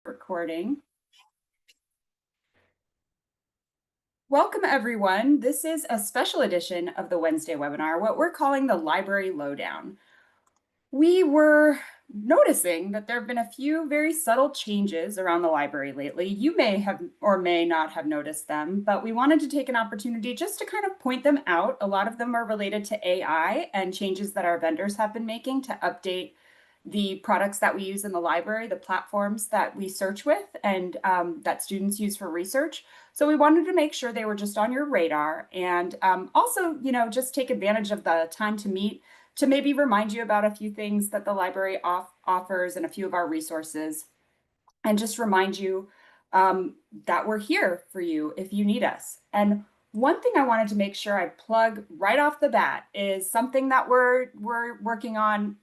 Recording. Welcome, everyone. This is a special edition of the Wednesday webinar, what we're calling the Library Lowdown. We were noticing that there have been a few very subtle changes around the library lately. You may have or may not have noticed them, but we wanted to take an opportunity just to kind of point them out. A lot of them are related to AI and changes that our vendors have been making to update the products that we use in the library, the platforms that we search with and that students use for research. So we wanted to make sure they were just on your radar and also, just take advantage of the time to meet to maybe remind you about a few things that the library offers and a few of our resources, and just remind you that we're here for you if you need us. And one thing I wanted to make sure I plug right off the bat is something that we're working on.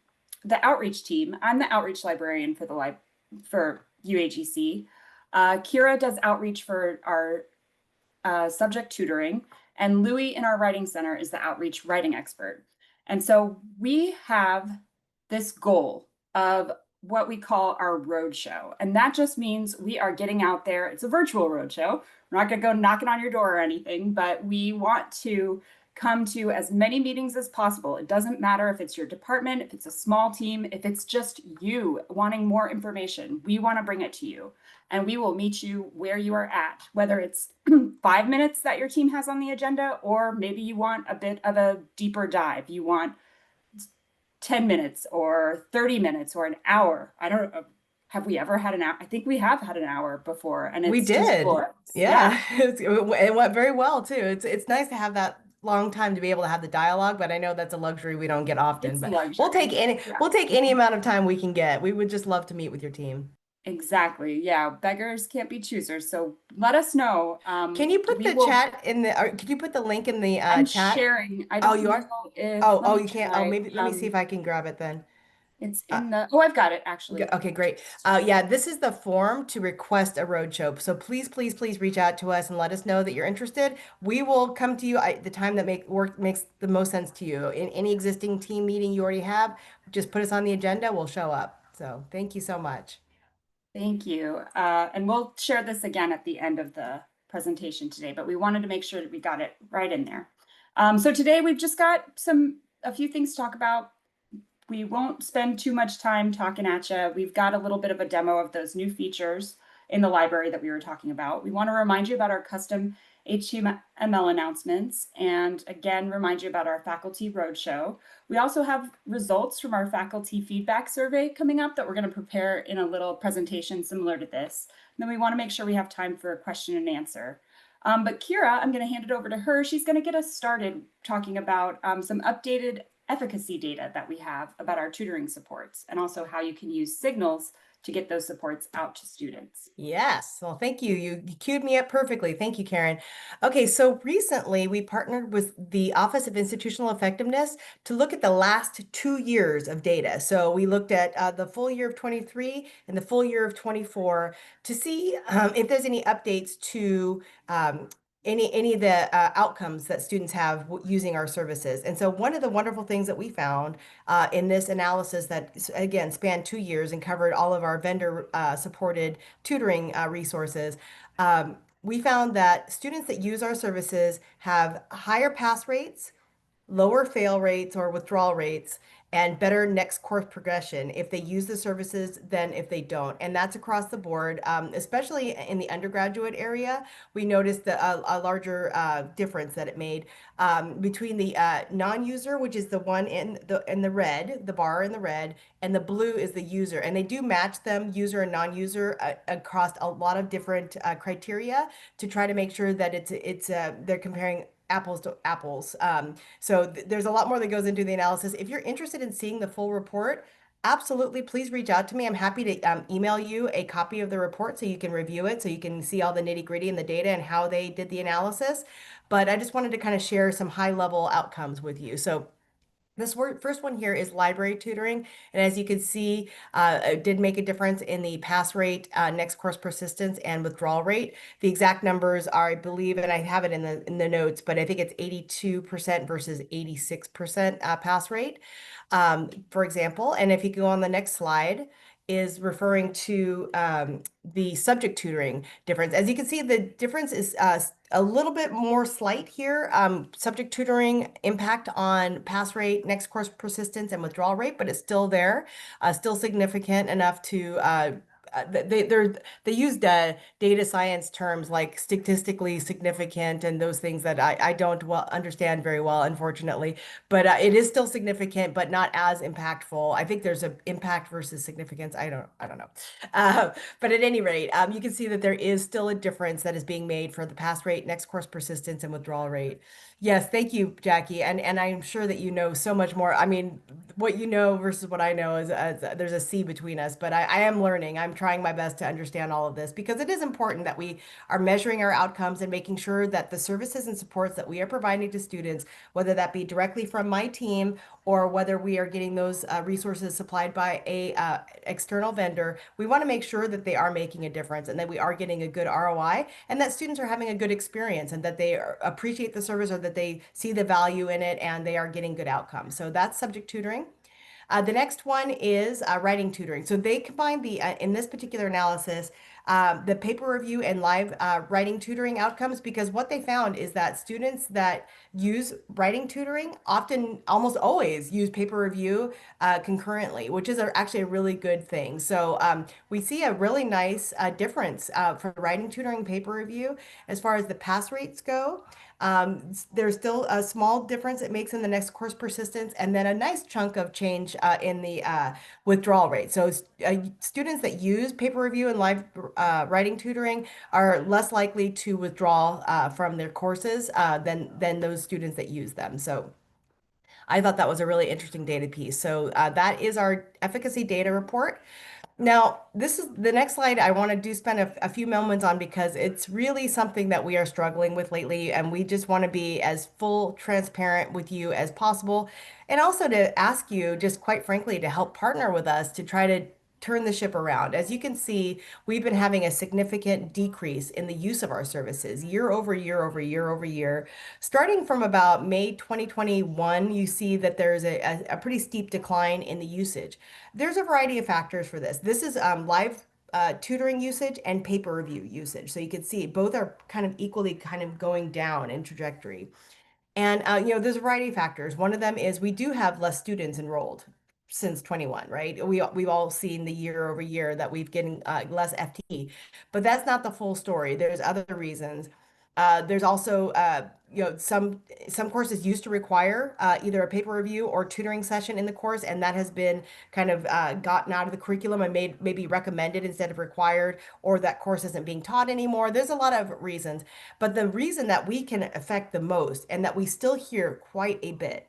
The outreach team. I'm the outreach librarian for for UAGC. Kira does outreach for our subject tutoring, and Louie in our writing center is the outreach writing expert. And so we have this goal of what we call our roadshow. And that just means we are getting out there. It's a virtual roadshow. We're not going to go knocking on your door or anything, but we want to come to as many meetings as possible. It doesn't matter if it's your department, if it's a small team, if it's just you wanting more information, we want to bring it to you. And we will meet you where you are at, whether it's 5 minutes that your team has on the agenda, or maybe you want a bit of a deeper dive. You want 10 minutes or 30 minutes or an hour. I don't know. Have we ever had an hour? I think we have had an hour before, and We it's just did. glorious. Yeah. It went very well too. It's nice to have that long time to be able to have the dialogue, but I know that's a luxury we don't get often. It's a But we'll take luxury. any Yeah. we'll take any amount of time we can get. We would just love to meet with your team. Exactly. Yeah. Beggars can't be choosers. So let us know. Can you put We the will, chat in the or can you put the link in the I'm chat? sharing. I Oh, don't you know are? if, Oh, let oh, me you can't. Oh, try. maybe let me see if I can grab it then. It's Uh, in the, oh, I've got it actually. Okay, great. Yeah, this is the form to request a roadshow. So please, please, please reach out to us and let us know that you're interested. We will come to you at the time that makes the most sense to you. In any existing team meeting you already have, just put us on the agenda. We'll show up. So thank you so much. Thank you. And we'll share this again at the end of the presentation today, but we wanted to make sure that we got it right in there. So today we've just got a few things to talk about. We won't spend too much time talking at you. We've got a little bit of a demo of those new features in the library that we were talking about. We want to remind you about our custom HTML announcements, and again, remind you about our faculty roadshow. We also have results from our faculty feedback survey coming up that we're going to prepare in a little presentation similar to this. And then we want to make sure we have time for a question and answer. But Kira, I'm going to hand it over to her. She's going to get us started talking about some updated efficacy data that we have about our tutoring supports, and also how you can use signals to get those supports out to students. Yes. Well, thank you. You queued me up perfectly. Thank you, Karen. Okay, so recently we partnered with the Office of Institutional Effectiveness to look at the last 2 years of data. So we looked at the full year of 23 and the full year of 24 to see if there's any updates to any of the outcomes that students have using our services. And so one of the wonderful things that we found in this analysis that, again, spanned 2 years and covered all of our vendor supported tutoring resources, we found that students that use our services have higher pass rates, lower fail rates or withdrawal rates, and better next course progression if they use the services than if they don't. And that's across the board, especially in the undergraduate area. We noticed a larger difference that it made between the non-user, which is the one in the red, the bar in the red, and the blue is the user. And they do match them, user and non-user, across a lot of different criteria to try to make sure that they're comparing apples to apples. So there's a lot more that goes into the analysis. If you're interested in seeing the full report, absolutely, please reach out to me. I'm happy to email you a copy of the report so you can review it, so you can see all the nitty gritty and the data and how they did the analysis. But I just wanted to kind of share some high level outcomes with you. So this first one here is library tutoring. And as you can see, it did make a difference in the pass rate, next course persistence, and withdrawal rate. The exact numbers are, I believe, and I have it in the notes, but I think it's 82% versus 86% pass rate, for example. And if you go on the next slide, is referring to the subject tutoring difference. As you can see, the difference is a little bit more slight here. Subject tutoring impact on pass rate, next course persistence, and withdrawal rate, but it's still there, still significant enough to they used data science terms like statistically significant and those things that I don't well understand very well, unfortunately. But it is still significant, but not as impactful. I think there's an impact versus significance. I don't know. Uh, but at any rate, you can see that there is still a difference that is being made for the pass rate, next course persistence, and withdrawal rate. Yes, thank you, Jackie. And I'm sure that you know so much more. I mean, what you know versus what I know is there's a sea between us, but I am learning. I'm trying my best to understand all of this because it is important that we are measuring our outcomes and making sure that the services and supports that we are providing to students, whether that be directly from my team or whether we are getting those resources supplied by a external vendor, we want to make sure that they are making a difference and that we are getting a good ROI and that students are having a good experience and that appreciate the service or that they see the value in it and they are getting good outcomes. So that's subject tutoring. The next one is writing tutoring. So they combine in this particular analysis, the paper review and live writing tutoring outcomes because what they found is that students that use writing tutoring often, almost always, use paper review concurrently, which is actually a really good thing. So we see a really nice difference for writing tutoring paper review as far as the pass rates go. There's still a small difference it makes in the next course persistence, and then a nice chunk of change in the withdrawal rate. So students that use paper review and live writing tutoring are less likely to withdraw from their courses than those students that use them. So I thought that was a really interesting data piece. So that is our efficacy data report. Now, this is the next slide I want to spend a few moments on because it's really something that we are struggling with lately, and we just want to be as full transparent with you as possible, and also to ask you, just quite frankly, to help partner with us to try to turn the ship around. As you can see, we've been having a significant decrease in the use of our services year over year over year over year. Starting from about May 2021, you see that there's a pretty steep decline in the usage. There's a variety of factors for this. This is live tutoring usage and paper review usage. So you can see both are kind of equally kind of going down in trajectory. And there's a variety of factors. One of them is we do have less students enrolled since 21, right? We've all seen the year over year that we've getting less FTE, but that's not the full story. There's other reasons. There's also some courses used to require either a paper review or tutoring session in the course, and that has been kind of gotten out of the curriculum and made maybe recommended instead of required, or that course isn't being taught anymore. There's a lot of reasons, but the reason that we can affect the most and that we still hear quite a bit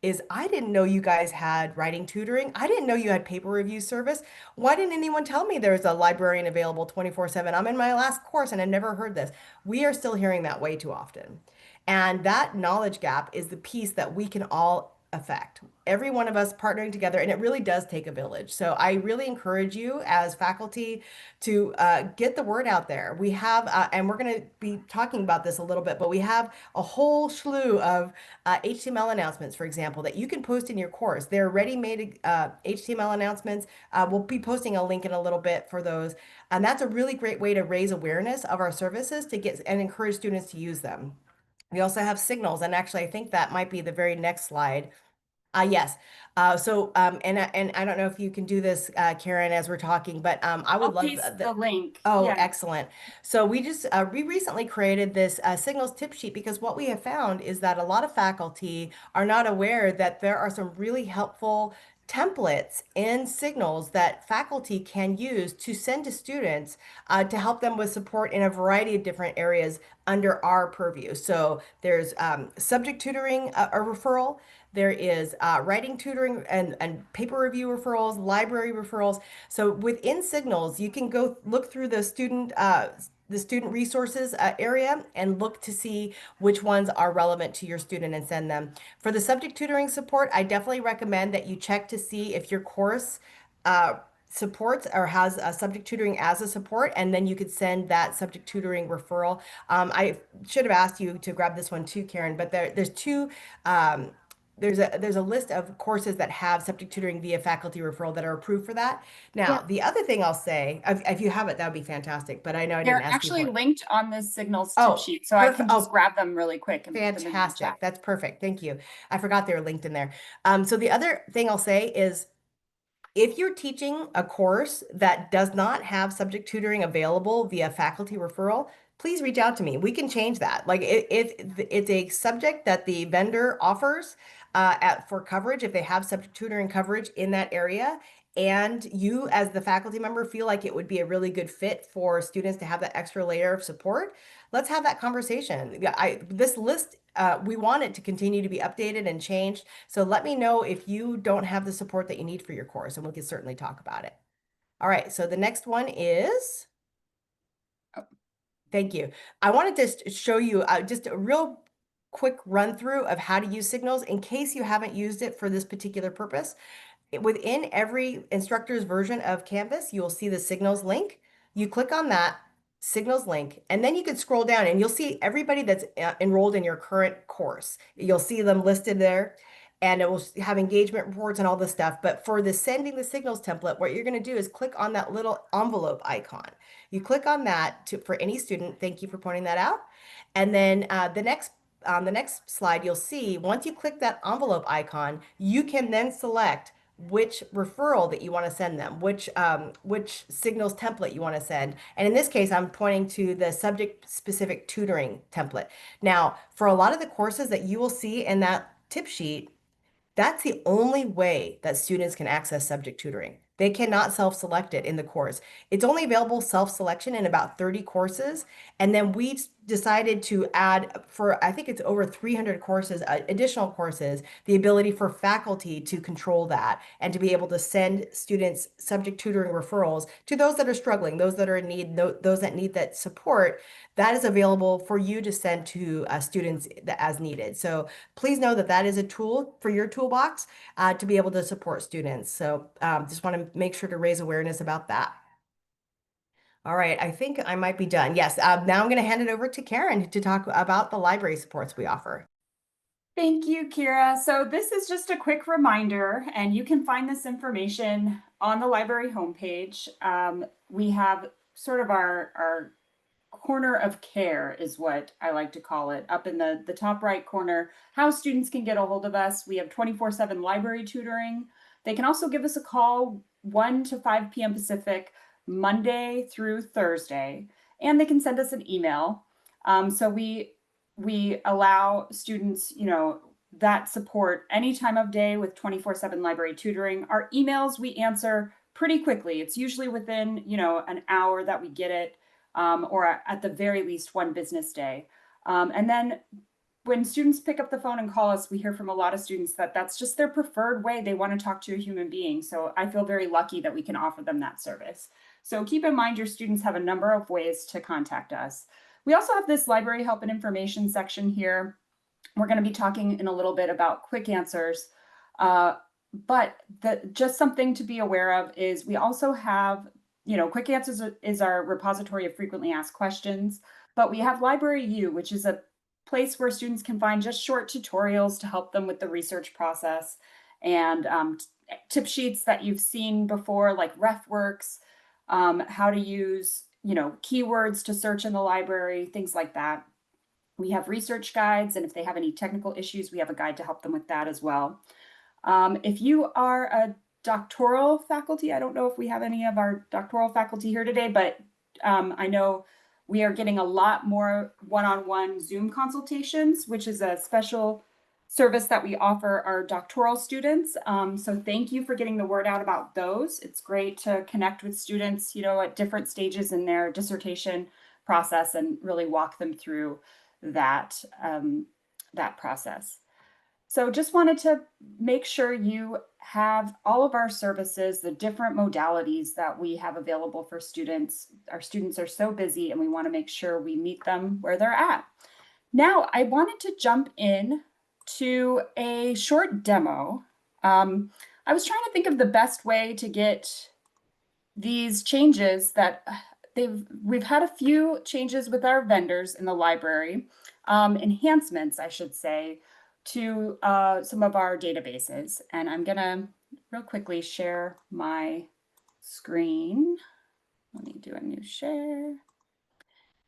is I didn't know you guys had writing tutoring. I didn't know you had paper review service. Why didn't anyone tell me there's a librarian available 24/7? I'm in my last course and I've never heard this. We are still hearing that way too often. And that knowledge gap is the piece that we can all affect. Every one of us partnering together, and it really does take a village. So I really encourage you as faculty to get the word out there. We have, and we're going to be talking about this a little bit, but we have a whole slew of HTML announcements, for example, that you can post in your course. They're ready-made HTML announcements. We'll be posting a link in a little bit for those. And that's a really great way to raise awareness of our services to get and encourage students to use them. We also have signals, and actually, I think that might be the very next slide. Yes. And I don't know if you can do this, Karen, as we're talking, but I would I'll love paste the link. oh, Yeah. excellent. So we recently created this signals tip sheet because what we have found is that a lot of faculty are not aware that there are some really helpful templates in signals that faculty can use to send to students to help them with support in a variety of different areas under our purview. So there's subject tutoring, a referral. There is writing tutoring and paper review referrals, library referrals. So within Signals, you can go look through the student resources area and look to see which ones are relevant to your student and send them. For the subject tutoring support, I definitely recommend that you check to see if your course supports or has subject tutoring as a support, and then you could send that subject tutoring referral. I should have asked you to grab this one too, Karen, but there's two there's a list of courses that have subject tutoring via faculty referral that are approved for that. Now, Yep. the other thing I'll say, if you have it, that would be fantastic. But I know I didn't They're ask you actually for it. linked on this Signals tip Oh, sheet, so I can perfect. just Oh, grab them really quick and put them in the chat. fantastic. That's perfect. Thank you. I forgot they were linked in there. So the other thing I'll say is if you're teaching a course that does not have subject tutoring available via faculty referral, please reach out to me. We can change that. Like if it's a subject that the vendor offers for coverage, if they have subject tutoring coverage in that area, and you as the faculty member feel like it would be a really good fit for students to have that extra layer of support, let's have that conversation. This list, we want it to continue to be updated and changed. So let me know if you don't have the support that you need for your course, and we can certainly talk about it. All right, so the next one is, thank you. I wanted to show you just a real quick run through of how to use Signals in case you haven't used it for this particular purpose. Within every instructor's version of Canvas, you will see the Signals link. You click on that Signals link, and then you can scroll down and you'll see everybody that's enrolled in your current course. You'll see them listed there, and it will have engagement reports and all this stuff. But for the sending the signals template, what you're going to do is click on that little envelope icon. You click on that for any student. Thank you for pointing that out. And then the next slide, you'll see once you click that envelope icon, you can then select which referral that you want to send them, which signals template you want to send. And in this case, I'm pointing to the subject specific tutoring template. Now, for a lot of the courses that you will see in that tip sheet, that's the only way that students can access subject tutoring. They cannot self-select it in the course. It's only available self-selection in about 30 courses. And then we decided to add for, I think it's over 300 courses, additional courses, the ability for faculty to control that and to be able to send students subject tutoring referrals to those that are struggling, those that are in need, those that need that support. That is available for you to send to students as needed. So please know that that is a tool for your toolbox to be able to support students. So just want to make sure to raise awareness about that. All right, I think I might be done. Yes, now I'm going to hand it over to Karen to talk about the library supports we offer. Thank you, Kira. So this is just a quick reminder, and you can find this information on the library homepage. We have sort of our corner of care is what I like to call it, up in the top right corner, how students can get a hold of us. We have 24/7 library tutoring. They can also give us a call 1 to 5 p.m. Pacific, Monday through Thursday, and they can send us an email. So we allow students, that support any time of day with 24/7 library tutoring. Our emails we answer pretty quickly. It's usually within, an hour that we get it, or at the very least 1 business day. And then when students pick up the phone and call us, we hear from a lot of students that that's just their preferred way. They want to talk to a human being. So I feel very lucky that we can offer them that service. So keep in mind your students have a number of ways to contact us. We also have this library help and information section here. We're going to be talking in a little bit about quick answers. But just something to be aware of is we also have, Quick Answers is our repository of frequently asked questions, but we have Library U, which is a place where students can find just short tutorials to help them with the research process, and tip sheets that you've seen before, like RefWorks, how to use, keywords to search in the library, things like that. We have research guides, and if they have any technical issues, we have a guide to help them with that as well. If you are a doctoral faculty, I don't know if we have any of our doctoral faculty here today, but I know we are getting a lot more one-on-one Zoom consultations, which is a special service that we offer our doctoral students. So thank you for getting the word out about those. It's great to connect with students, at different stages in their dissertation process and really walk them through that, that process. So just wanted to make sure you have all of our services, the different modalities that we have available for students. Our students are so busy and we want to make sure we meet them where they're at. Now, I wanted to jump in to a short demo. I was trying to think of the best way to get these changes that we've had a few changes with our vendors in the library, enhancements, I should say, to some of our databases, and I'm gonna real quickly share my screen. Let me do a new share.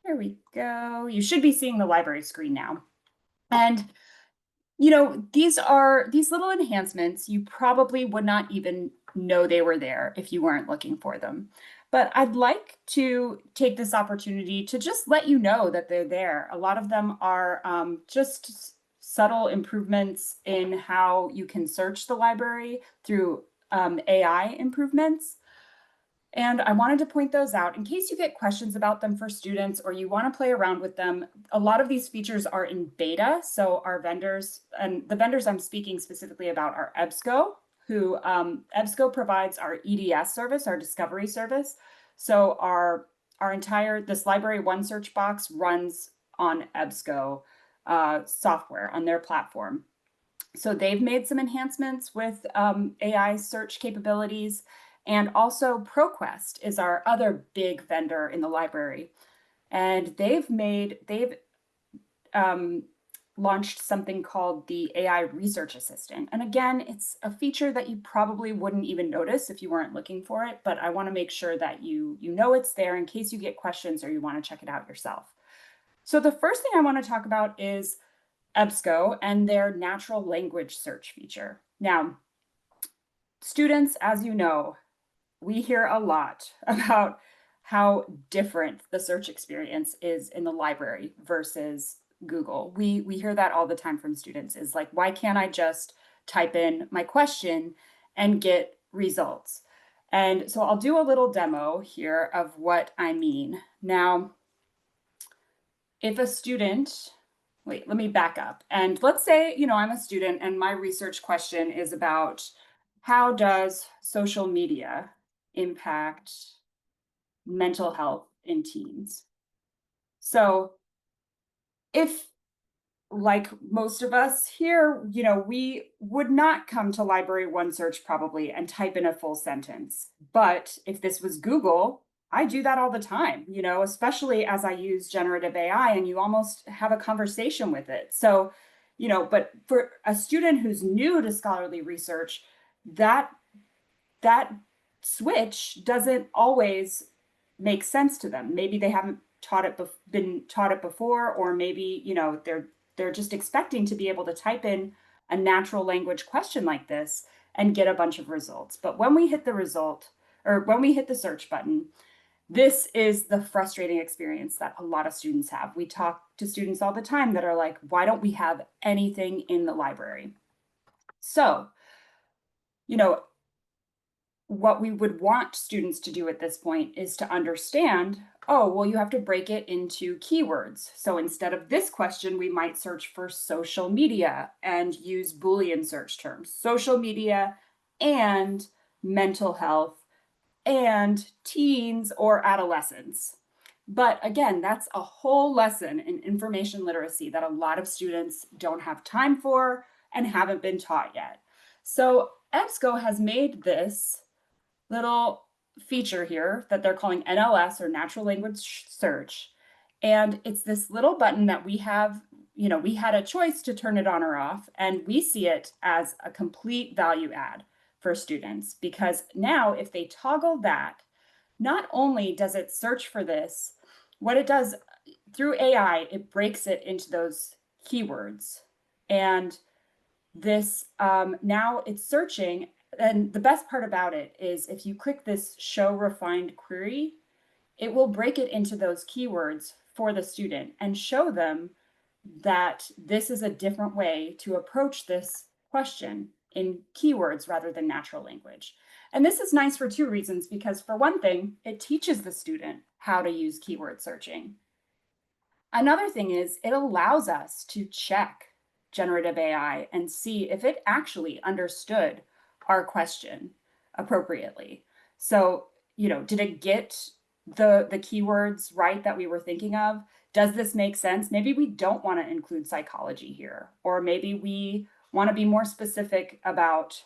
There we go. You should be seeing the library screen now. And these little enhancements, you probably would not even know they were there if you weren't looking for them. But I'd like to take this opportunity to just let you know that they're there. A lot of them are just subtle improvements in how you can search the library through AI improvements. And I wanted to point those out in case you get questions about them for students or you want to play around with them. A lot of these features are in beta. So our vendors, and the vendors I'm speaking specifically about are EBSCO, who EBSCO provides our EDS service, our discovery service. So this library one search box runs on EBSCO software on their platform. So they've made some enhancements with AI search capabilities. And also ProQuest is our other big vendor in the library. And they've launched something called the AI Research Assistant. And again, it's a feature that you probably wouldn't even notice if you weren't looking for it, but I want to make sure that you know it's there in case you get questions or you want to check it out yourself. So the first thing I want to talk about is EBSCO and their natural language search feature. Now, students, as you know, we hear a lot about how different the search experience is in the library versus Google. We hear that all the time from students is like, why can't I just type in my question and get results? And so I'll do a little demo here of what I mean. Now, if a student, wait, let me back up. And let's say, I'm a student and my research question is about how does social media impact mental health in teens? So if, like most of us here, we would not come to Library One Search probably and type in a full sentence. But if this was Google, I do that all the time, especially as I use generative AI and you almost have a conversation with it. So, but for a student who's new to scholarly research, that switch doesn't always make sense to them. Maybe they haven't been taught it before, or maybe they're just expecting to be able to type in a natural language question like this and get a bunch of results. But when we hit the search button, this is the frustrating experience that a lot of students have. We talk to students all the time that are like, why don't we have anything in the library? So, what we would want students to do at this point is to understand, oh, well, you have to break it into keywords. So instead of this question, we might search for social media and use Boolean search terms, social media and mental health and teens or adolescents. But again, that's a whole lesson in information literacy that a lot of students don't have time for and haven't been taught yet. So EBSCO has made this little feature here that they're calling NLS or natural language search. And it's this little button that we have, we had a choice to turn it on or off, and we see it as a complete value add for students because now if they toggle that, not only does it search for this, what it does through AI, it breaks it into those keywords. And this now it's searching. And the best part about it is if you click this show refined query, it will break it into those keywords for the student and show them that this is a different way to approach this question in keywords rather than natural language. And this is nice for two reasons, because for one thing, it teaches the student how to use keyword searching. Another thing is it allows us to check generative AI and see if it actually understood our question appropriately. So, did it get the keywords right that we were thinking of? Does this make sense? Maybe we don't want to include psychology here, or maybe we want to be more specific about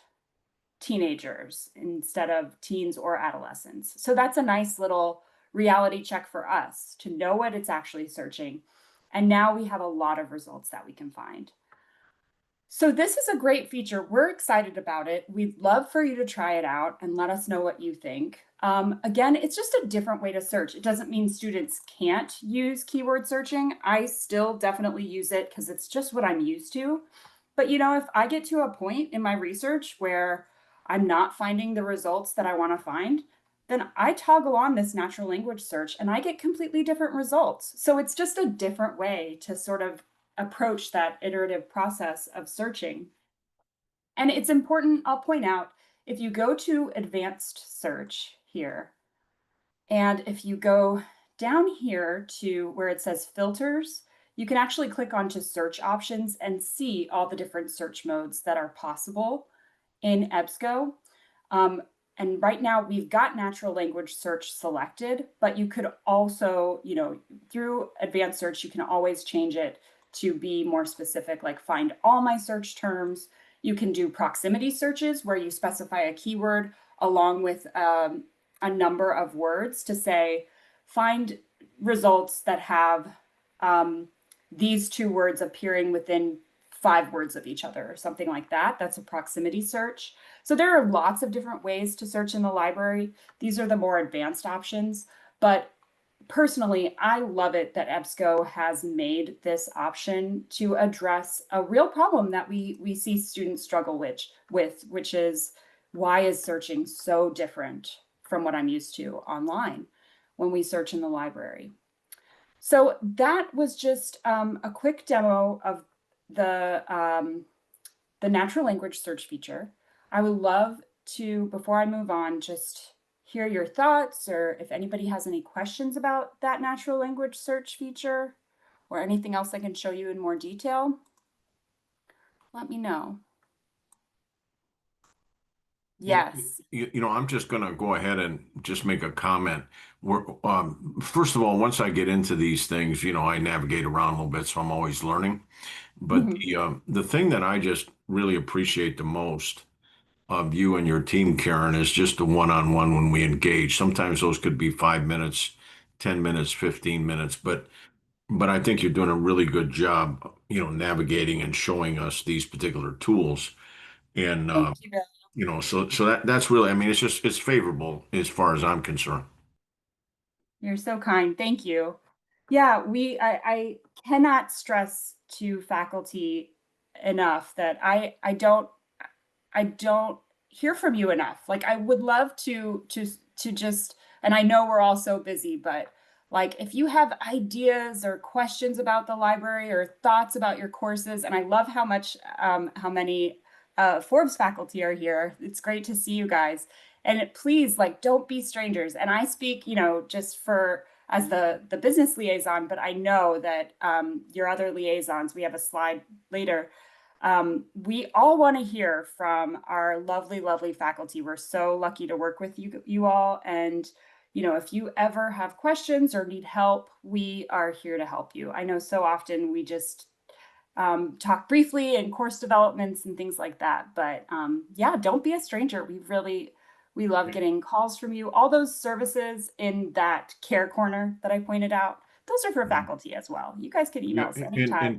teenagers instead of teens or adolescents. So that's a nice little reality check for us to know what it's actually searching. And now we have a lot of results that we can find. So this is a great feature. We're excited about it. We'd love for you to try it out and let us know what you think. Again, it's just a different way to search. It doesn't mean students can't use keyword searching. I still definitely use it because it's just what I'm used to. But if I get to a point in my research where I'm not finding the results that I want to find, then I toggle on this natural language search and I get completely different results. So it's just a different way to sort of approach that iterative process of searching. And it's important, I'll point out, if you go to advanced search here, and if you go down here to where it says filters, you can actually click onto search options and see all the different search modes that are possible in EBSCO. Um, and right now we've got natural language search selected, but you could also, through advanced search, you can always change it to be more specific, like find all my search terms. You can do proximity searches where you specify a keyword along with a number of words to say, find results that have these two words appearing within 5 words of each other or something like that. That's a proximity search. So there are lots of different ways to search in the library. These are the more advanced options, but personally, I love it that EBSCO has made this option to address a real problem that we see students struggle with, which is why is searching so different from what I'm used to online when we search in the library. So that was just a quick demo of the natural language search feature. I would love to, before I move on, just hear your thoughts or if anybody has any questions about that natural language search feature or anything else I can show you in more detail, let me know. You, Yes. I'm just going to go ahead and just make a comment. First of all, once I get into these things, I navigate around a little bit, so I'm always learning. But Mhm. the thing that I just really appreciate the most of you and your team, Karen, is just the one-on-one when we engage. Sometimes those could be 5 minutes, 10 minutes, 15 minutes, but I think you're doing a really good job, navigating and showing us these particular tools. And Thank you, Bill. so that's really, I mean, it's favorable as far as I'm concerned. You're so kind. Thank you. Yeah, I cannot stress to faculty enough that I don't hear from you enough. Like I would love to just, and I know we're all so busy, but like if you have ideas or questions about the library or thoughts about your courses, and I love how many Forbes faculty are here. It's great to see you guys. And please, like, don't be strangers. And I speak, just for as the business liaison, but I know that your other liaisons, we have a slide later, we all want to hear from our lovely, lovely faculty. We're so lucky to work with you all. And, if you ever have questions or need help, we are here to help you. I know so often we just talk briefly in course developments and things like that. But yeah, don't be a stranger. We love getting calls from you. All those services in that care corner that I pointed out, those are for faculty as well. You guys can Yeah, email us and anytime.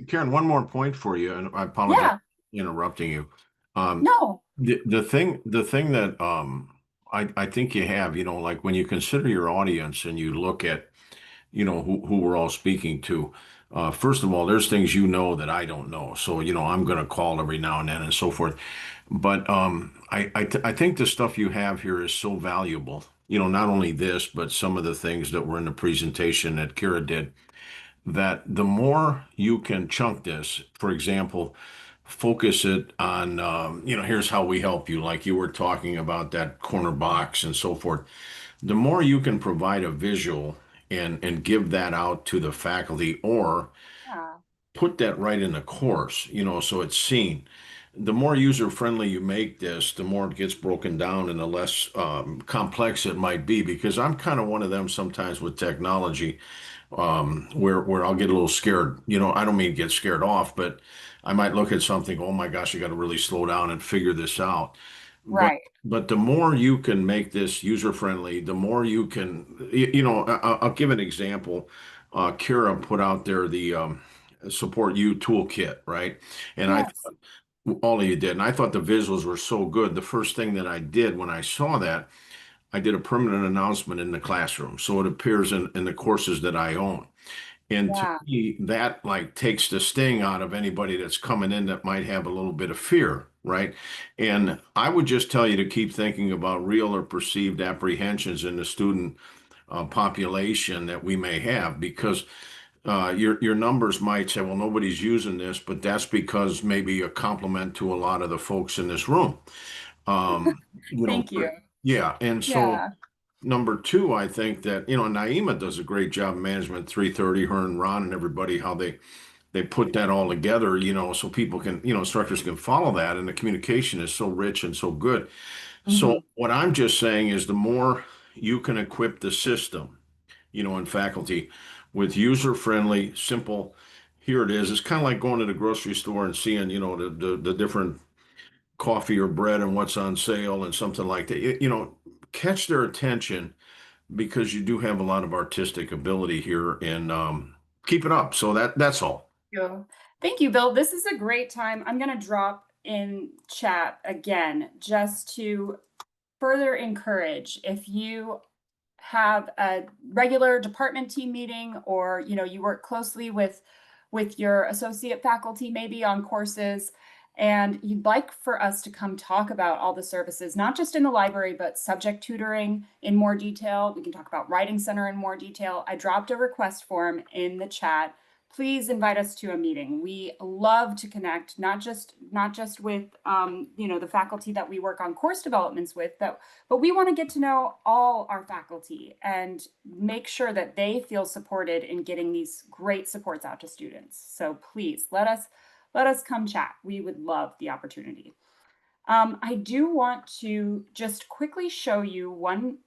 Karen, one more point for you, and I apologize Yeah, for interrupting you. Um, no. the thing that I think you have, like when you consider your audience and you look at, who we're all speaking to. First of all, there's things that I don't know, so I'm going to call every now and then and so forth. But I think the stuff you have here is so valuable. Not only this, but some of the things that were in the presentation that Kira did that the more you can chunk this, for example, focus it on, here's how we help you, like you were talking about that corner box and so forth. The more you can provide a visual and give that out to the faculty or Yeah, put that right in the course, so it's seen. The more user friendly you make this, the more it gets broken down and the less complex it might be. Because I'm kind of one of them sometimes with technology where I'll get a little scared. I don't mean get scared off, but I might look at something, oh my gosh, I got to really slow down and figure this out. But right. but the more you can make this user friendly, the more you can, I'll give an example. Kira put out there Support You toolkit, right? And I Yes. thought all of you did, and I thought the visuals were so good. The first thing that I did when I saw that, I did a permanent announcement in the classroom, so it appears in the courses that I own. And to Yeah. me, that like takes the sting out of anybody that's coming in that might have a little bit of fear, right? And I would just tell you to keep thinking about real or perceived apprehensions in the student population that we may have, because your numbers might say, well, nobody's using this, but that's because maybe a compliment to a lot of the folks in this room. Um, you know, Thank you. yeah, and so. Yeah. Number two, I think that, Naima does a great job management 330, her and Ron and everybody, how they put that all together, so people can, instructors can follow that, and the communication is so rich and so good. So Hmm. what I'm just saying is the more you can equip the system, and faculty with user-friendly, simple, here it is. It's kind of like going to the grocery store and seeing, the different coffee or bread and what's on sale and something like that. Catch their attention, because you do have a lot of artistic ability here, and keep it up. So that's all. you. Thank you, Bill. This is a great time. I'm going to drop in chat again just to further encourage, if you have a regular department team meeting, or you work closely with your associate faculty maybe on courses, and you'd like for us to come talk about all the services, not just in the library, but subject tutoring in more detail. We can talk about Writing Center in more detail. I dropped a request form in the chat. Please invite us to a meeting. We love to connect, not just with the faculty that we work on course developments with, but we want to get to know all our faculty and make sure that they feel supported in getting these great supports out to students. So please let us come chat. We would love the opportunity. I do want to just quickly show you one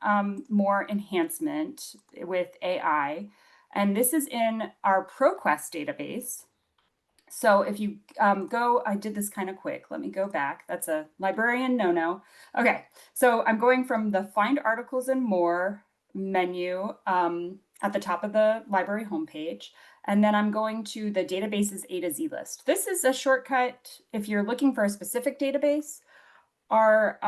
more enhancement with AI, and this is in our ProQuest database. So if you go, I did this kind of quick. Let me go back. That's a librarian no-no. Okay, so I'm going from the Find Articles and More menu at the top of the library homepage. And then I'm going to the databases A to Z list. This is a shortcut if you're looking for a specific database. Our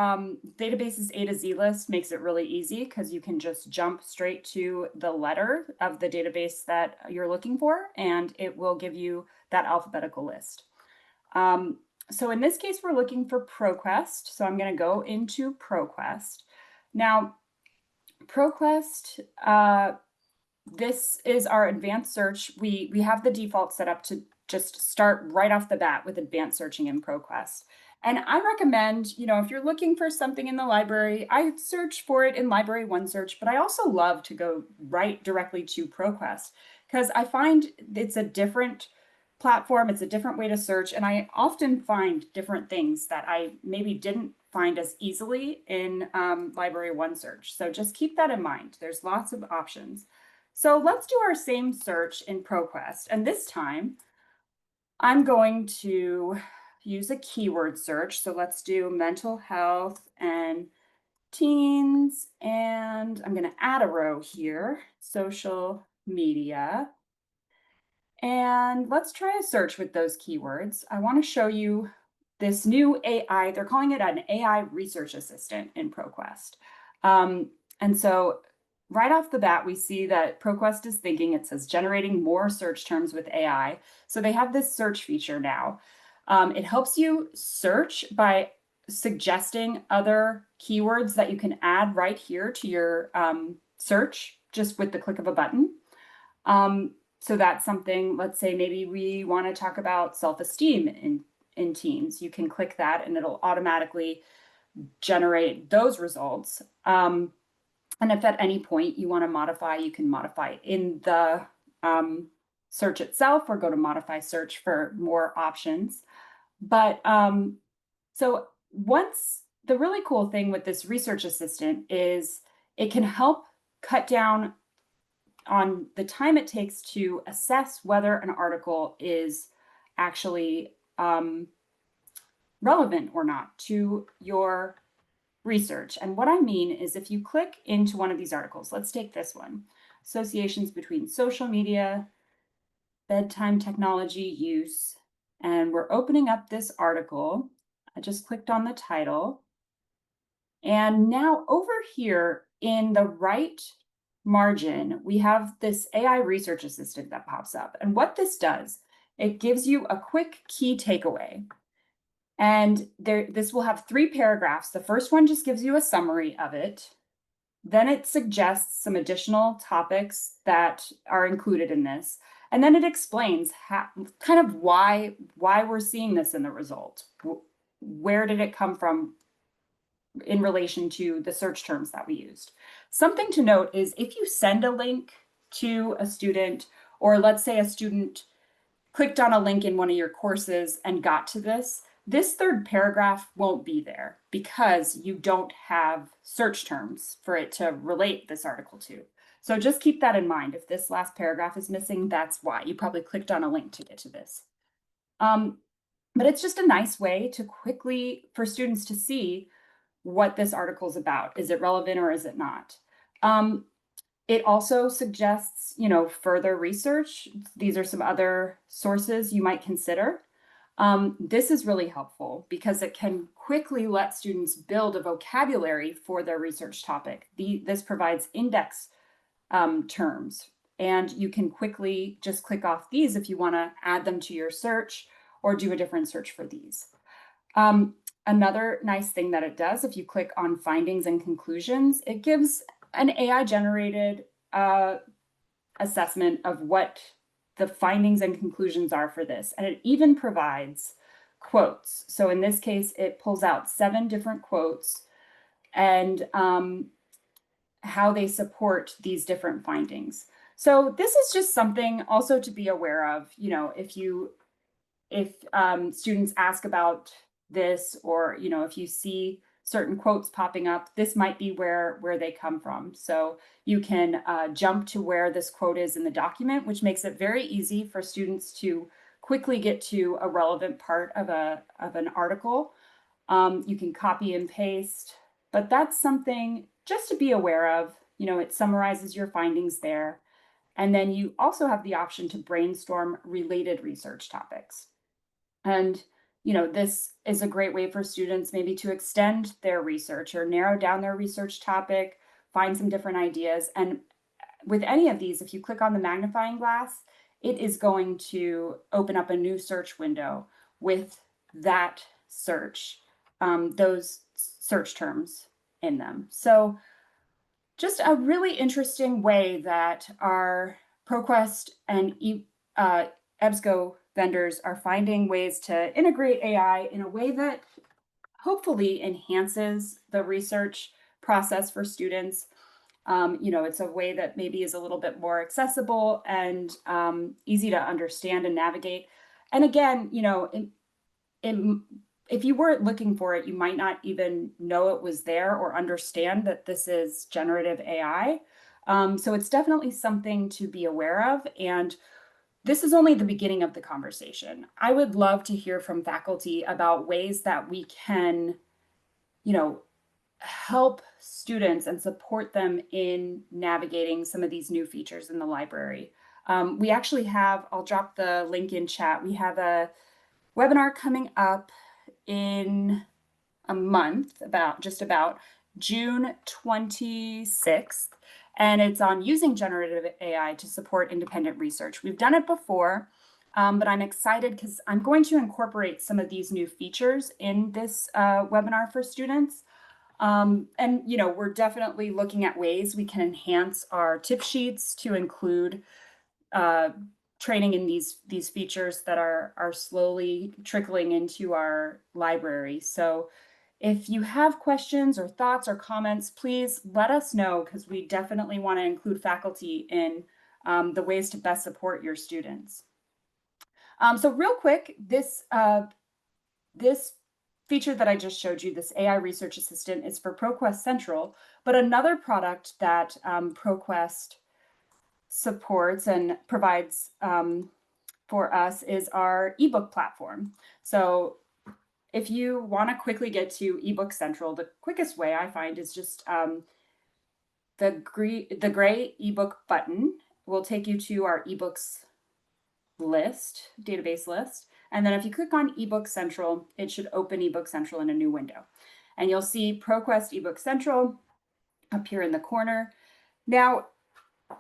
databases A to Z list makes it really easy, because you can just jump straight to the letter of the database that you're looking for, and it will give you that alphabetical list. So in this case, we're looking for ProQuest. So I'm going to go into ProQuest. Now, ProQuest, this is our advanced search. We have the default set up to just start right off the bat with advanced searching in ProQuest. And I recommend, if you're looking for something in the library, I search for it in Library OneSearch, but I also love to go right directly to ProQuest, because I find it's a different platform, it's a different way to search, and I often find different things that I maybe didn't find as easily in Library OneSearch. So just keep that in mind. There's lots of options. So let's do our same search in ProQuest, and this time I'm going to use a keyword search. So let's do mental health and teens, and I'm going to add a row here, social media. And let's try a search with those keywords. I want to show you this new AI. They're calling it an AI research assistant in ProQuest. And so right off the bat, we see that ProQuest is thinking, it says generating more search terms with AI. So they have this search feature now. It helps you search by suggesting other keywords that you can add right here to your search, just with the click of a button. So that's something, let's say maybe we want to talk about self-esteem in teens. You can click that and it'll automatically generate those results. And if at any point you want to modify, you can modify in the search itself, or go to modify search for more options. But so once, the really cool thing with this research assistant is it can help cut down on the time it takes to assess whether an article is actually relevant or not to your research. And what I mean is, if you click into one of these articles, let's take this one, associations between social media bedtime technology use, and we're opening up this article. I just clicked on the title. And now over here in the right margin, we have this AI research assistant that pops up. And what this does, it gives you a quick key takeaway. And this will have 3 paragraphs. The first one just gives you a summary of it. Then it suggests some additional topics that are included in this. And then it explains kind of why we're seeing this in the result. Where did it come from in relation to the search terms that we used? Something to note is if you send a link to a student, or let's say a student clicked on a link in one of your courses and got to this 3rd paragraph won't be there because you don't have search terms for it to relate this article to. So just keep that in mind. If this last paragraph is missing, that's why. You probably clicked on a link to get to this. But it's just a nice way to quickly, for students to see what this article is about. Is it relevant or is it not? It also suggests, further research. These are some other sources you might consider. This is really helpful because it can quickly let students build a vocabulary for their research topic. This provides index terms, and you can quickly just click off these if you want to add them to your search or do a different search for these. Another nice thing that it does, if you click on findings and conclusions, it gives an AI-generated assessment of what the findings and conclusions are for this. And it even provides quotes. So in this case, it pulls out 7 different quotes and how they support these different findings. So this is just something also to be aware of, if students ask about this, or if you see certain quotes popping up, this might be where they come from. So you can jump to where this quote is in the document, which makes it very easy for students to quickly get to a relevant part of an article. You can copy and paste, but that's something just to be aware of. It summarizes your findings there. And then you also have the option to brainstorm related research topics. And this is a great way for students maybe to extend their research or narrow down their research topic, find some different ideas. And with any of these, if you click on the magnifying glass, it is going to open up a new search window with that search, those search terms in them. So just a really interesting way that our ProQuest and EBSCO vendors are finding ways to integrate AI in a way that hopefully enhances the research process for students. It's a way that maybe is a little bit more accessible and easy to understand and navigate. And again, if you weren't looking for it, you might not even know it was there or understand that this is generative AI. So it's definitely something to be aware of. And this is only the beginning of the conversation. I would love to hear from faculty about ways that we can, help students and support them in navigating some of these new features in the library. We actually have, I'll drop the link in chat. We have a webinar coming up in a month, about June 26th. And it's on using generative AI to support independent research. We've done it before, but I'm excited because I'm going to incorporate some of these new features in this webinar for students. And we're definitely looking at ways we can enhance our tip sheets to include training in these features that are slowly trickling into our library. So if you have questions or thoughts or comments, please let us know, because we definitely want to include faculty in the ways to best support your students. So real quick, this feature that I just showed you, this AI Research Assistant, is for ProQuest Central, but another product that ProQuest supports and provides for us is our ebook platform. So if you want to quickly get to eBook Central, the quickest way I find is just the gray ebook button will take you to our ebooks database list. And then if you click on Ebook Central, it should open Ebook Central in a new window. And you'll see ProQuest Ebook Central up here in the corner. Now,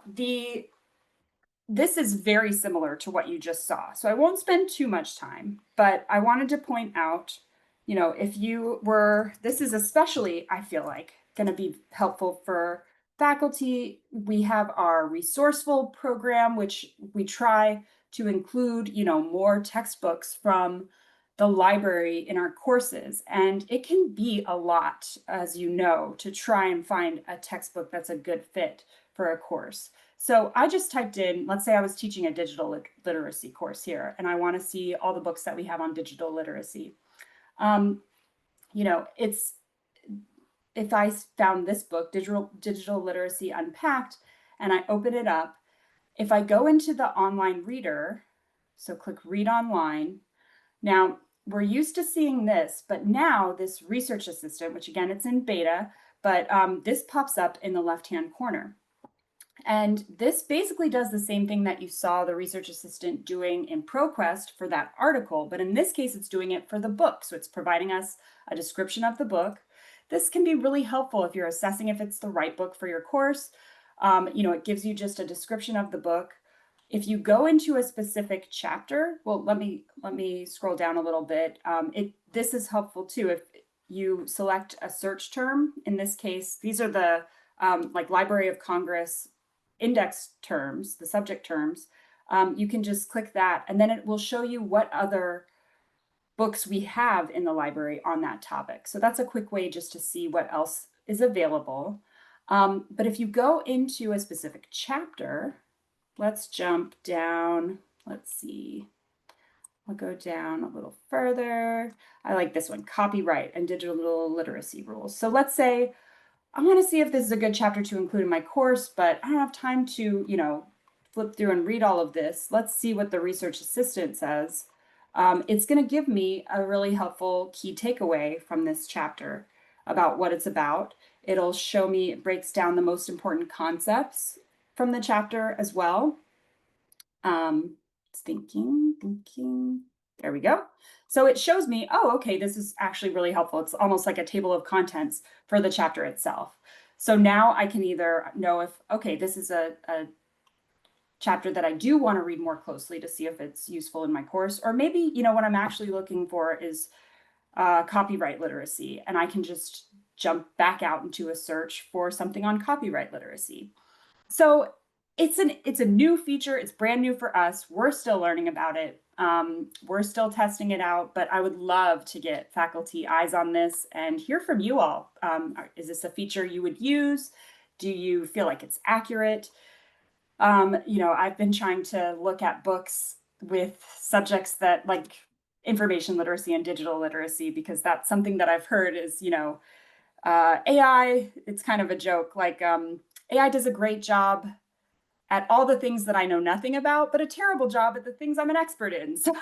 this is very similar to what you just saw. So I won't spend too much time, but I wanted to point out, this is especially, I feel like, going to be helpful for faculty. We have our resourceful program, which we try to include, more textbooks from the library in our courses. And it can be a lot, as you know, to try and find a textbook that's a good fit for a course. So I just typed in, let's say I was teaching a digital literacy course here, and I want to see all the books that we have on digital literacy. If I found this book, Digital Literacy Unpacked, and I open it up, if I go into the online reader, so click Read Online. Now, we're used to seeing this, but now this research assistant, which again, it's in beta, but this pops up in the left-hand corner. And this basically does the same thing that you saw the research assistant doing in ProQuest for that article, but in this case, it's doing it for the book. So it's providing us a description of the book. This can be really helpful if you're assessing if it's the right book for your course. It gives you just a description of the book. If you go into a specific chapter, well, let me scroll down a little bit. This is helpful too. If you select a search term, in this case, these are the like Library of Congress index terms, the subject terms, you can just click that and then it will show you what other books we have in the library on that topic. So that's a quick way just to see what else is available. But if you go into a specific chapter, let's jump down. Let's see. I'll go down a little further. I like this one, copyright and digital literacy rules. So let's say I want to see if this is a good chapter to include in my course, but I don't have time to, flip through and read all of this. Let's see what the research assistant says. It's going to give me a really helpful key takeaway from this chapter about what it's about. It'll show me, it breaks down the most important concepts from the chapter as well. It's thinking. There we go. So it shows me, oh, okay, this is actually really helpful. It's almost like a table of contents for the chapter itself. So now I can either know if, okay, this is a chapter that I do want to read more closely to see if it's useful in my course, or maybe, what I'm actually looking for is copyright literacy, and I can just jump back out into a search for something on copyright literacy. So it's a new feature. It's brand new for us. We're still learning about it. We're still testing it out, but I would love to get faculty eyes on this and hear from you all. Is this a feature you would use? Do you feel like it's accurate? I've been trying to look at books with subjects that like information literacy and digital literacy, because that's something that I've heard is, AI, it's kind of a joke, like AI does a great job at all the things that I know nothing about, but a terrible job at the things I'm an expert in. So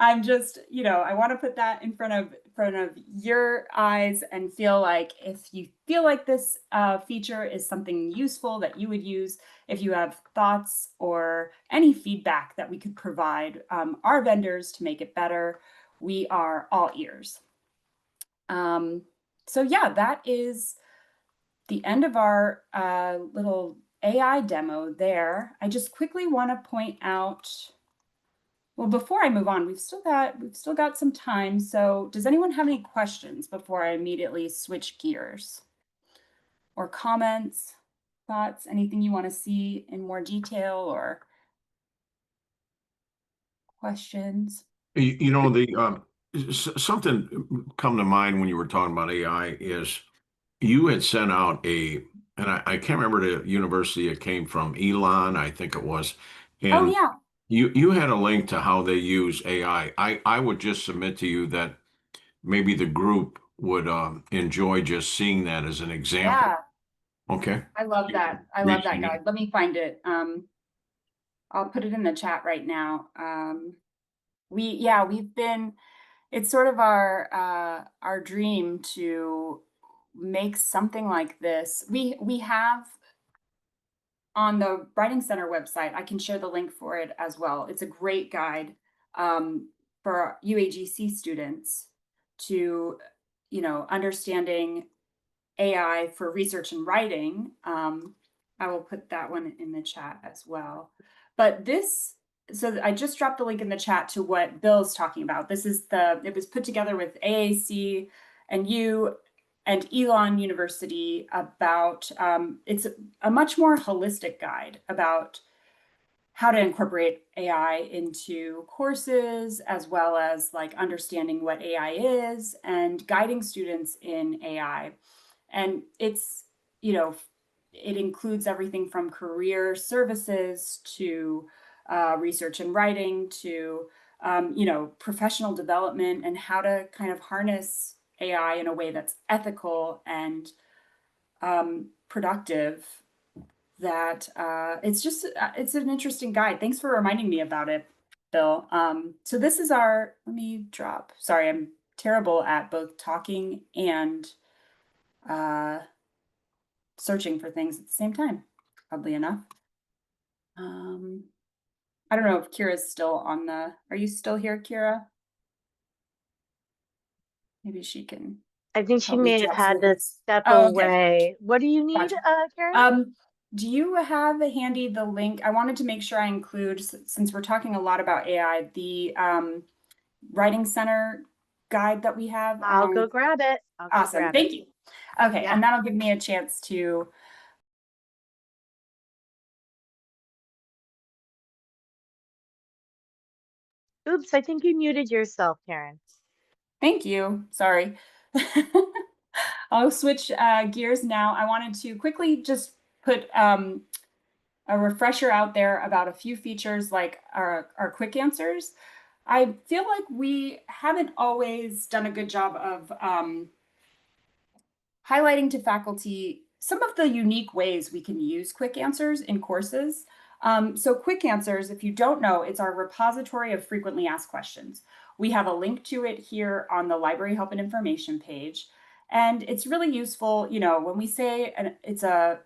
I'm just, I want to put that in front of your eyes and feel like if you feel like this feature is something useful that you would use, if you have thoughts or any feedback that we could provide our vendors to make it better, we are all ears. So yeah, that is the end of our little AI demo there. I just quickly want to point out, well, before I move on, we've still got some time. So does anyone have any questions before I immediately switch gears? Or comments, thoughts, anything you want to see in more detail or questions? Something come to mind when you were talking about AI is you had sent out and I can't remember the university it came from, Elon, I think it was, Oh and yeah. you had a link to how they use AI. I would just submit to you that maybe the group would enjoy just seeing that as an example. Yeah, Okay. I love that. I love that guide. Let me find it. I'll put it in the chat right now. We've been, it's sort of our dream to make something like this. We have on the Writing Center website. I can share the link for it as well. It's a great guide for UAGC students to, understanding AI for research and writing. I will put that one in the chat as well. But so I just dropped a link in the chat to what Bill's talking about. It was put together with AAC and Elon University about, it's a much more holistic guide about how to incorporate AI into courses, as well as like understanding what AI is and guiding students in AI. And it includes everything from career services to research and writing to, professional development and how to kind of harness AI in a way that's ethical and productive. That it's an interesting guide. Thanks for reminding me about it, Bill. So this is let me drop. Sorry, I'm terrible at both talking and searching for things at the same time, oddly enough. I don't know if Kira's still are you still here, Kira? Maybe she can I think she help me may have drop had to this. step Oh, okay. away. What do you need, Gotcha. Karen? Do you have handy the link? I wanted to make sure I include, since we're talking a lot about AI, the Writing Center guide that we have. I'll go grab it. Awesome. Thank you. Okay. Yeah. And that'll give me a chance to. Oops, I think you muted yourself, Karen. Thank you. Sorry. I'll switch gears now. I wanted to quickly just put a refresher out there about a few features like our quick answers. I feel like we haven't always done a good job of highlighting to faculty some of the unique ways we can use quick answers in courses. So quick answers, if you don't know, it's our repository of frequently asked questions. We have a link to it here on the library help and information page. And it's really useful, when we say it's a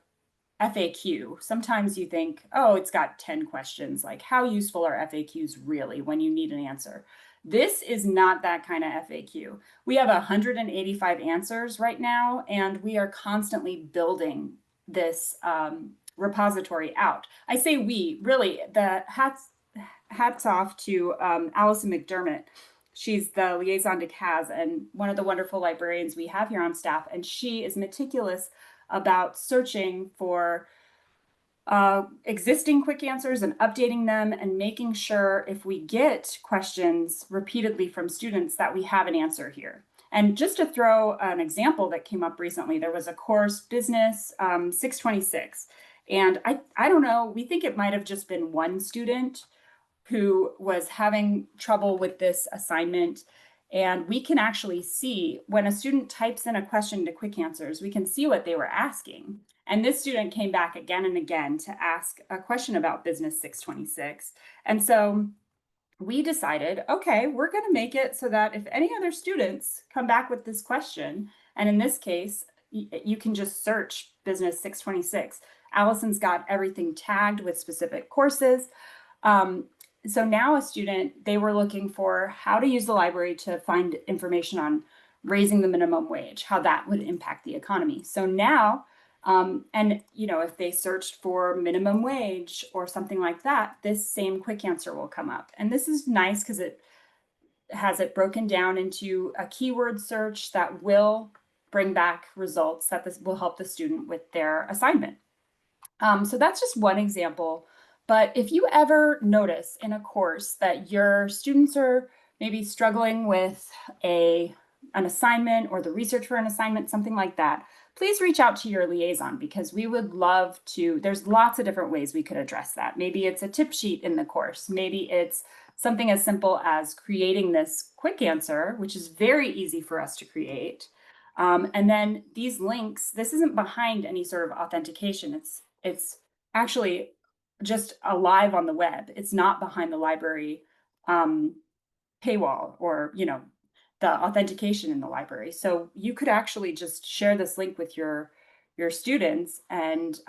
FAQ, sometimes you think, oh, it's got 10 questions. Like, how useful are FAQs really when you need an answer? This is not that kind of FAQ. We have 185 answers right now, and we are constantly building this repository out. I say we, really, the hats off to Allison McDermott. She's the liaison to CAS and one of the wonderful librarians we have here on staff, and she is meticulous about searching for existing quick answers and updating them and making sure if we get questions repeatedly from students that we have an answer here. And just to throw an example that came up recently, there was a course, Business 626. And I don't know, we think it might have just been one student who was having trouble with this assignment. And we can actually see when a student types in a question to quick answers, we can see what they were asking. And this student came back again and again to ask a question about Business 626. And so we decided, okay, we're going to make it so that if any other students come back with this question, and in this case, you can just search Business 626. Allison's got everything tagged with specific courses. So now a student, they were looking for how to use the library to find information on raising the minimum wage, how that would impact the economy. So now, if they searched for minimum wage or something like that, this same quick answer will come up. And this is nice because it has it broken down into a keyword search that will bring back results that this will help the student with their assignment. So that's just one example. But if you ever notice in a course that your students are maybe struggling with an assignment or the research for an assignment, something like that, please reach out to your liaison because we would love to. There's lots of different ways we could address that. Maybe it's a tip sheet in the course. Maybe it's something as simple as creating this quick answer, which is very easy for us to create. And then these links, this isn't behind any sort of authentication. It's actually just alive on the web. It's not behind the library paywall or, the authentication in the library. So you could actually just share this link with your students and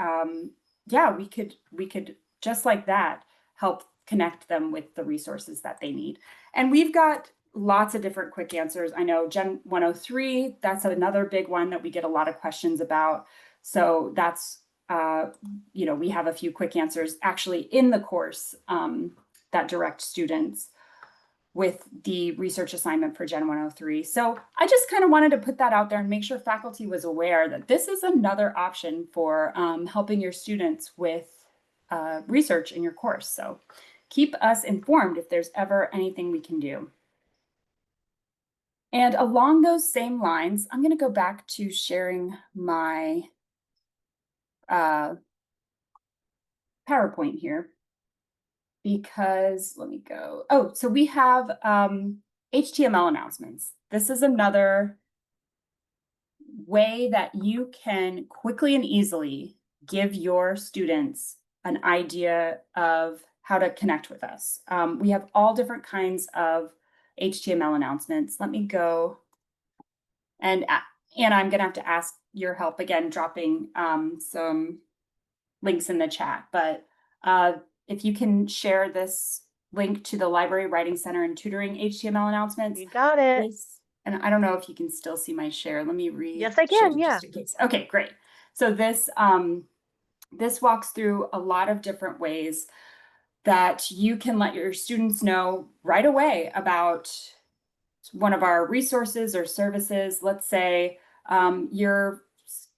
yeah, we could just like that help connect them with the resources that they need. And we've got lots of different quick answers. I know Gen 103, that's another big one that we get a lot of questions about. So that's we have a few quick answers actually in the course that direct students with the research assignment for Gen 103. So I just kind of wanted to put that out there and make sure faculty was aware that this is another option for helping your students with research in your course. So keep us informed if there's ever anything we can do. And along those same lines, I'm going to go back to sharing my PowerPoint here because let me go. Oh, so we have HTML announcements. This is another way that you can quickly and easily give your students an idea of how to connect with us. We have all different kinds of HTML announcements. Let me go and Anna, I'm gonna have to ask your help again, dropping some links in the chat, but if you can share this link to the Library Writing Center and Tutoring HTML announcements. You got it. And I don't know if you can still see my share. Let me read. Yes, I can. Yeah. Just in case. Okay, great. So this walks through a lot of different ways that you can let your students know right away about one of our resources or services. Let's say your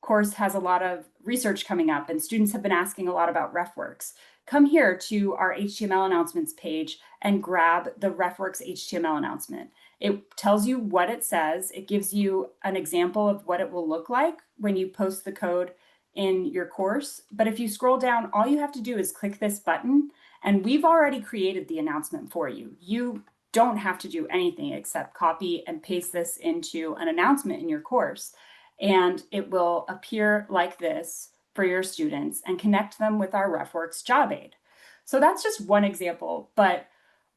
course has a lot of research coming up and students have been asking a lot about RefWorks. Come here to our HTML announcements page and grab the RefWorks HTML announcement. It tells you what it says. It gives you an example of what it will look like when you post the code in your course. But if you scroll down, all you have to do is click this button and we've already created the announcement for you. You don't have to do anything except copy and paste this into an announcement in your course. And it will appear like this for your students and connect them with our RefWorks job aid. So that's just one example, but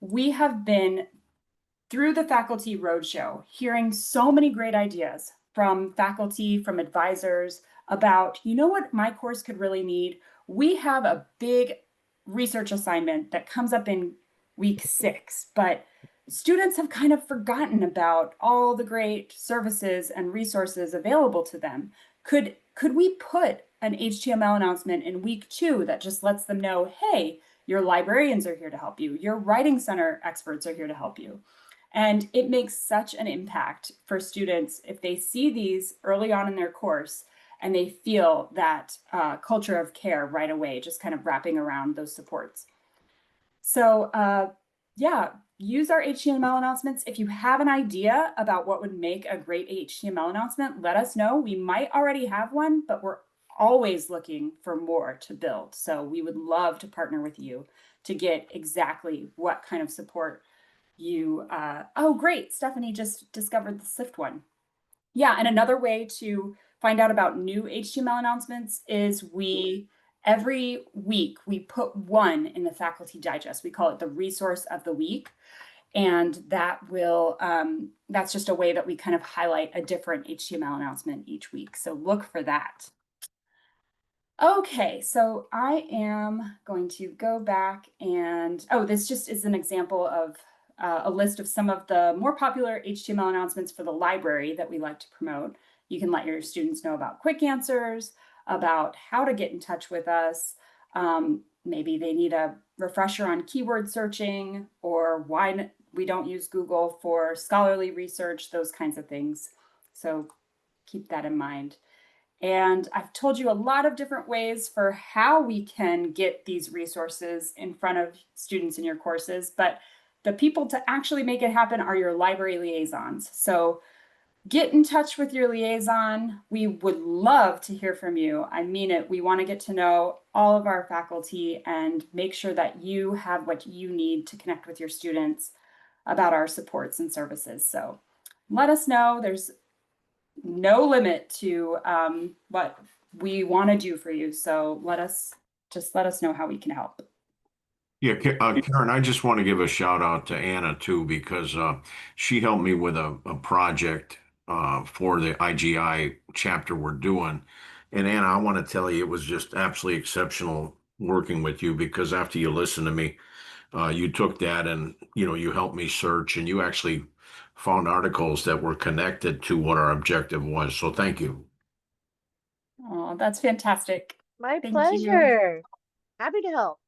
we have been through the faculty roadshow hearing so many great ideas from faculty, from advisors about, you know what my course could really need? We have a big research assignment that comes up in week 6, but students have kind of forgotten about all the great services and resources available to them. Could we put an HTML announcement in week 2 that just lets them know, hey, your librarians are here to help you, your writing center experts are here to help you. And it makes such an impact for students if they see these early on in their course and they feel that culture of care right away, just kind of wrapping around those supports. So yeah, use our HTML announcements. If you have an idea about what would make a great HTML announcement, let us know. We might already have one, but we're always looking for more to build. So we would love to partner with you to get exactly what kind of support you, oh, great. Stephanie just discovered the SIFT one. Yeah, and another way to find out about new HTML announcements is every week we put one in the faculty digest. We call it the resource of the week. And that will, that's just a way that we kind of highlight a different HTML announcement each week. So look for that. Okay, so I am going to go back and, oh, this just is an example of a list of some of the more popular HTML announcements for the library that we like to promote. You can let your students know about quick answers, about how to get in touch with us. Maybe they need a refresher on keyword searching or why we don't use Google for scholarly research, those kinds of things. So keep that in mind. And I've told you a lot of different ways for how we can get these resources in front of students in your courses, but the people to actually make it happen are your library liaisons. So get in touch with your liaison. We would love to hear from you. I mean it. We want to get to know all of our faculty and make sure that you have what you need to connect with your students about our supports and services. So let us know. There's no limit to what we want to do for you. So let us know how we can help. Yeah, Karen, I just want to give a shout out to Anna too, because she helped me with a project for the IGI chapter we're doing. And Anna, I want to tell you, it was just absolutely exceptional working with you because after you listened to me, you took that and you helped me search and you actually found articles that were connected to what our objective was. So thank you. Oh, that's fantastic. My Thank you. pleasure. Happy to help.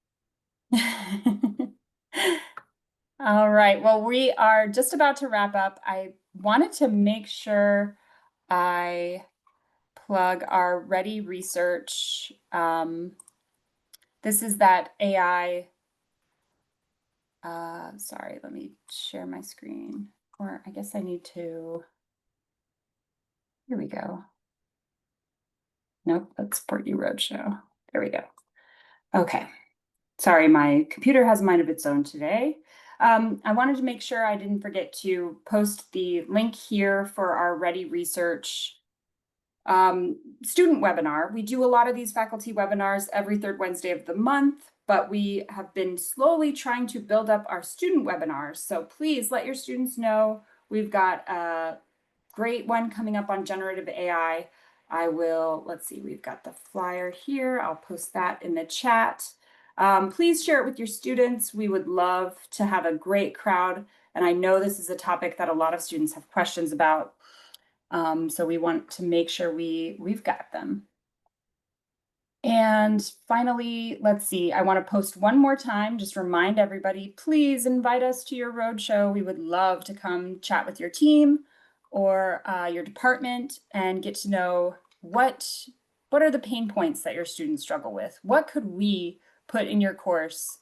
All right. Well, we are just about to wrap up. I wanted to make sure I plug our Ready Research. This is that AI. Sorry, let me share my screen. Or I guess I need to. Here we go. Nope, that's Port U Roadshow. There we go. Okay. Sorry, my computer has a mind of its own today. I wanted to make sure I didn't forget to post the link here for our Ready Research student webinar. We do a lot of these faculty webinars every third Wednesday of the month, but we have been slowly trying to build up our student webinars. So please let your students know we've got a great one coming up on generative AI. Let's see, we've got the flyer here. I'll post that in the chat. Please share it with your students. We would love to have a great crowd. And I know this is a topic that a lot of students have questions about. So we want to make sure we've got them. And finally, let's see, I want to post one more time, just remind everybody, please invite us to your roadshow. We would love to come chat with your team or your department and get to know what are the pain points that your students struggle with? What could we put in your course?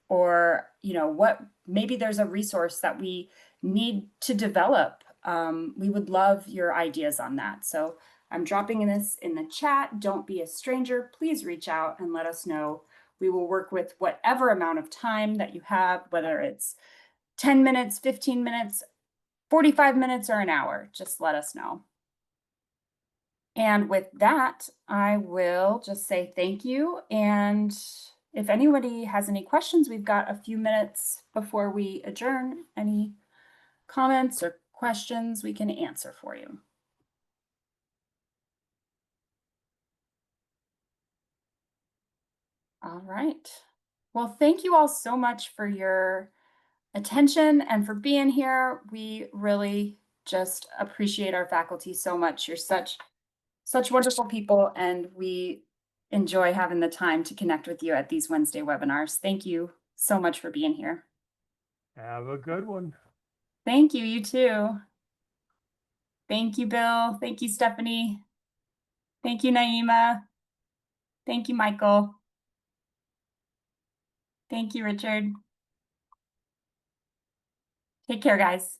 Or, what maybe there's a resource that we need to develop. We would love your ideas on that. So I'm dropping this in the chat. Don't be a stranger. Please reach out and let us know. We will work with whatever amount of time that you have, whether it's 10 minutes, 15 minutes, 45 minutes, or an hour. Just let us know. And with that, I will just say thank you. And if anybody has any questions, we've got a few minutes before we adjourn. Any comments or questions we can answer for you. All right. Well, thank you all so much for your attention and for being here. We really just appreciate our faculty so much. You're such wonderful people, and we enjoy having the time to connect with you at these Wednesday webinars. Thank you so much for being here. Have a good one. Thank you, you too. Thank you, Bill. Thank you, Stephanie. Thank you, Naima. Thank you, Michael. Thank you, Richard. Take care, guys.